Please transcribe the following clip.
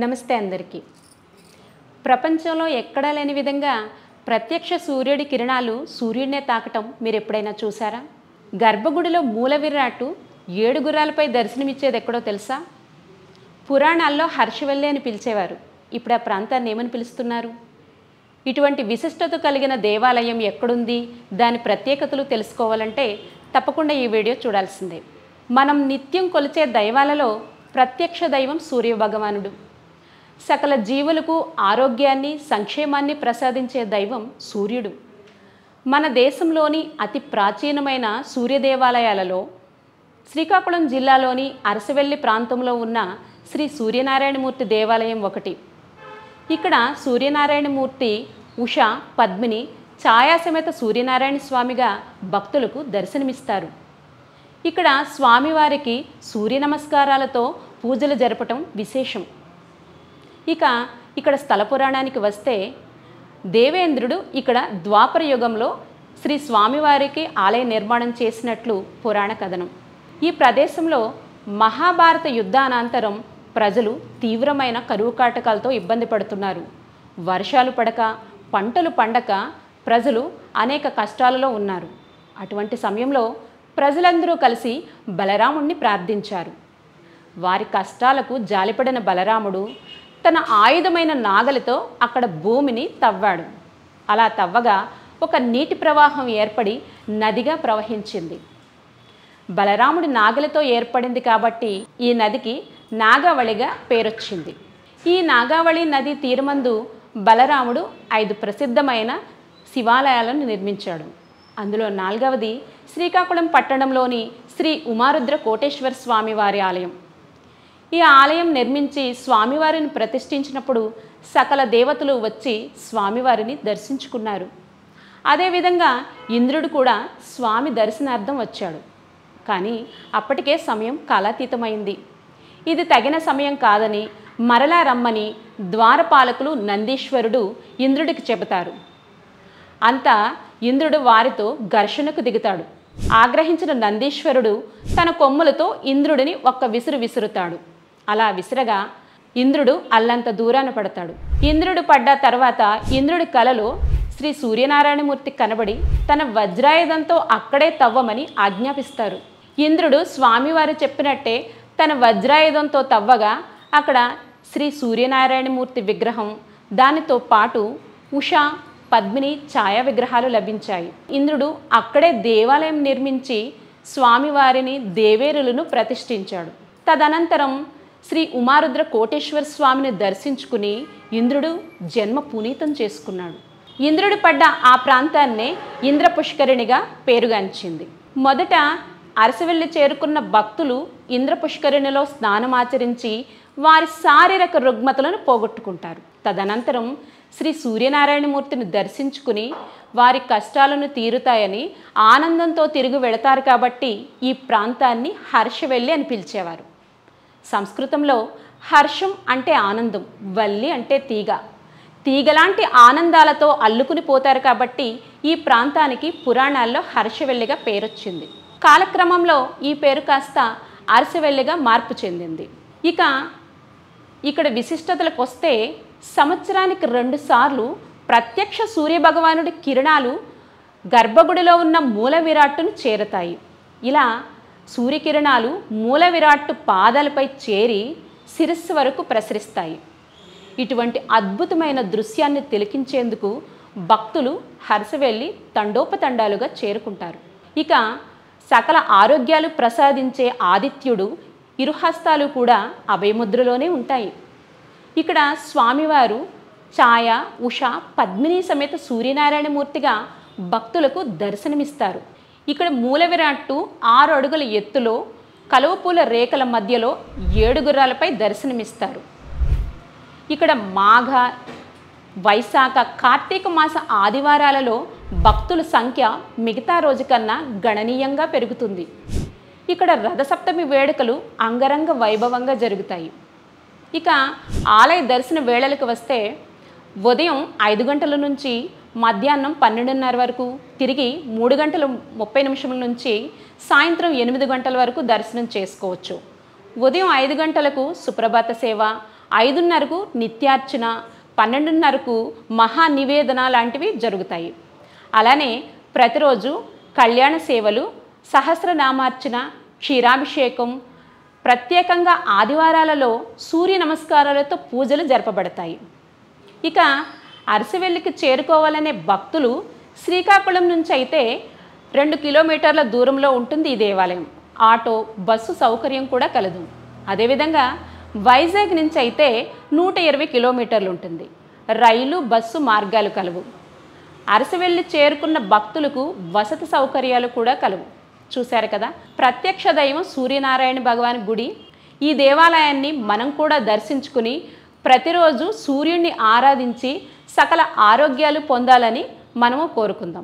నమస్తే అందరికీ. ప్రపంచంలో ఎక్కడా లేని విధంగా ప్రత్యక్ష సూర్యుడి కిరణాలు సూర్యుడినే తాకటం మీరు ఎప్పుడైనా చూసారా? గర్భగుడిలో మూల విరాట్టు 7 గుర్రాలపై దర్శనమిచ్చేది ఎక్కడో తెలుసా? పురాణాల్లో హర్షవల్లి అని పిలిచేవారు. ఇప్పుడు ఆ ప్రాంతాన్ని ఏమని పిలుస్తున్నారు? ఇటువంటి విశిష్టత కలిగిన దేవాలయం ఎక్కడుంది, దాని ప్రత్యేకతలు తెలుసుకోవాలంటే తప్పకుండా ఈ వీడియో చూడాల్సిందే. మనం నిత్యం కొలిచే దైవాలలో ప్రత్యక్ష దైవం సూర్య భగవానుడు. సకల జీవులకు ఆరోగ్యాన్ని, సంక్షేమాన్ని ప్రసాదించే దైవం సూర్యుడు. మన దేశంలోని అతి ప్రాచీనమైన సూర్య దేవాలయాలలో శ్రీకాకుళం జిల్లాలోని అరసవెల్లి ప్రాంతంలో ఉన్న శ్రీ సూర్యనారాయణమూర్తి దేవాలయం ఒకటి. ఇక్కడ సూర్యనారాయణమూర్తి ఉష, పద్మిని ఛాయాసమేత సూర్యనారాయణ స్వామిగా భక్తులకు దర్శనమిస్తారు. ఇక్కడ స్వామివారికి సూర్య నమస్కారాలతో పూజలు జరపటం విశేషం. ఇక్కడ స్థల పురాణానికి వస్తే, దేవేంద్రుడు ఇక్కడ ద్వాపర యుగంలో శ్రీ స్వామివారికి ఆలయ నిర్మాణం చేసినట్లు పురాణ కథనం. ఈ ప్రదేశంలో మహాభారత యుద్ధానంతరం ప్రజలు తీవ్రమైన కరువు కాటకాలతో ఇబ్బంది పడుతున్నారు. వర్షాలు పడక, పంటలు పండక ప్రజలు అనేక కష్టాలలో ఉన్నారు. అటువంటి సమయంలో ప్రజలందరూ కలిసి బలరాముడిని ప్రార్థించారు. వారి కష్టాలకు జాలిపడిన బలరాముడు తన ఆయుధమైన నాగలితో అక్కడ భూమిని తవ్వాడు. అలా తవ్వగా ఒక నీటి ప్రవాహం ఏర్పడి నదిగా ప్రవహించింది. బలరాముడి నాగలితో ఏర్పడింది కాబట్టి ఈ నదికి నాగావళిగా పేరొచ్చింది. ఈ నాగావళి నది తీరమందు బలరాముడు 5 ప్రసిద్ధమైన శివాలయాలను నిర్మించాడు. అందులో 4వది శ్రీకాకుళం పట్టణంలోని శ్రీ ఉమారుద్ర కోటేశ్వర స్వామి వారి ఆలయం. ఈ ఆలయం నిర్మించి స్వామివారిని ప్రతిష్ఠించినప్పుడు సకల దేవతలు వచ్చి స్వామివారిని దర్శించుకున్నారు. అదేవిధంగా ఇంద్రుడు కూడా స్వామి దర్శనార్థం వచ్చాడు. కానీ అప్పటికే సమయం కాలాతీతమైంది. ఇది తగిన సమయం కాదని మరలా రమ్మని ద్వారపాలకులు నందీశ్వరుడు ఇంద్రుడికి చెబుతారు. అంతా ఇంద్రుడు వారితో ఘర్షణకు దిగుతాడు. ఆగ్రహించిన నందీశ్వరుడు తన కొమ్ములతో ఇంద్రుడిని ఒక్క విసురు విసురుతాడు. అలా విసిరగా ఇంద్రుడు అల్లంత దూరాన పడతాడు. ఇంద్రుడు పడ్డ తర్వాత ఇంద్రుడి కలలో శ్రీ సూర్యనారాయణమూర్తి కనబడి తన వజ్రాయుధంతో అక్కడే తవ్వమని ఆజ్ఞాపిస్తారు. ఇంద్రుడు స్వామివారు చెప్పినట్టే తన వజ్రాయుధంతో తవ్వగా అక్కడ శ్రీ సూర్యనారాయణమూర్తి విగ్రహం, దానితో పాటు ఉష, పద్మిని ఛాయా విగ్రహాలు లభించాయి. ఇంద్రుడు అక్కడే దేవాలయం నిర్మించి స్వామివారిని, దేవేరులను ప్రతిష్ఠించాడు. తదనంతరం శ్రీ ఉమారుద్ర కోటేశ్వర స్వామిని దర్శించుకుని ఇంద్రుడు జన్మ పునీతం చేసుకున్నాడు. ఇంద్రుడు పడ్డ ఆ ప్రాంతాన్నే ఇంద్ర పుష్కరిణిగా పేరుగాంచింది. మొదట అరసవెల్లి చేరుకున్న భక్తులు ఇంద్ర పుష్కరిణిలో స్నానమాచరించి వారి శారీరక రుగ్మతలను పోగొట్టుకుంటారు. తదనంతరం శ్రీ సూర్యనారాయణమూర్తిని దర్శించుకుని వారి కష్టాలను తీరుతాయని ఆనందంతో తిరిగి వెళతారు. కాబట్టి ఈ ప్రాంతాన్ని హర్షవెల్లి అని పిలిచేవారు. సంస్కృతంలో హర్షం అంటే ఆనందం, వల్లి అంటే తీగ. తీగలాంటి ఆనందాలతో అల్లుకుని పోతారు కాబట్టి ఈ ప్రాంతానికి పురాణాల్లో హర్షవెల్లిగా పేరొచ్చింది. కాలక్రమంలో ఈ పేరు కాస్త అరసవెల్లిగా మార్పు చెందింది. ఇక్కడ విశిష్టతలకు వస్తే, సంవత్సరానికి 2 సార్లు ప్రత్యక్ష సూర్యభగవానుడి కిరణాలు గర్భగుడిలో ఉన్న మూల విరాట్టును చేరతాయి. ఇలా సూర్యకిరణాలు మూల విరాట్టు పాదాలపై చేరి శిరస్సు వరకు ప్రసరిస్తాయి. ఇటువంటి అద్భుతమైన దృశ్యాన్ని తిలకించేందుకు భక్తులు హర్షవెల్లి తండోపతండాలుగా చేరుకుంటారు. సకల ఆరోగ్యాలు ప్రసాదించే ఆదిత్యుడు ఇరుహస్తాలు కూడా అభయముద్రలోనే ఉంటాయి. ఇక్కడ స్వామివారు ఛాయ, ఉష, పద్మిని సమేత సూర్యనారాయణమూర్తిగా భక్తులకు దర్శనమిస్తారు. ఇక్కడ మూల విరాట్టు 6 అడుగుల ఎత్తులో కలువపూల రేఖల మధ్యలో 7 గుర్రాలపై దర్శనమిస్తారు. ఇక్కడ మాఘ, వైశాఖ, కార్తీక మాస ఆదివారాలలో భక్తుల సంఖ్య మిగతా రోజు కన్నా గణనీయంగా పెరుగుతుంది. ఇక్కడ రథసప్తమి వేడుకలు అంగరంగ వైభవంగా జరుగుతాయి. ఆలయ దర్శన వేళలకు వస్తే, ఉదయం 5 గంటల నుంచి మధ్యాహ్నం 12:30 వరకు, తిరిగి 3:30 నుంచి సాయంత్రం 8 గంటల వరకు దర్శనం చేసుకోవచ్చు. ఉదయం 5 గంటలకు సుప్రభాత సేవ, 5:30కు నిత్యార్చన, 12:30కు మహానివేదన లాంటివి జరుగుతాయి. అలానే ప్రతిరోజు కళ్యాణ సేవలు, సహస్రనామార్చన, క్షీరాభిషేకం, ప్రత్యేకంగా ఆదివారాలలో సూర్య నమస్కారాలతో పూజలు జరపబడతాయి. ఇక అరసవెల్లికి చేరుకోవాలనే భక్తులు శ్రీకాకుళం నుంచి అయితే 2 కిలోమీటర్ల దూరంలో ఉంటుంది ఈ దేవాలయం. ఆటో, బస్సు సౌకర్యం కూడా కలదు. అదేవిధంగా వైజాగ్ నుంచి అయితే 120 కిలోమీటర్లు ఉంటుంది. రైలు, బస్సు మార్గాలు కలవు. అరసవెల్లి చేరుకున్న భక్తులకు వసతి సౌకర్యాలు కూడా కలవు. చూశారు కదా, ప్రత్యక్ష దైవం సూర్యనారాయణ భగవాన్ గుడి. ఈ దేవాలయాన్ని మనం కూడా దర్శించుకుని ప్రతిరోజు సూర్యుడిని ఆరాధించి సకల ఆరోగ్యాలు పొందాలని మనము కోరుకుందాం.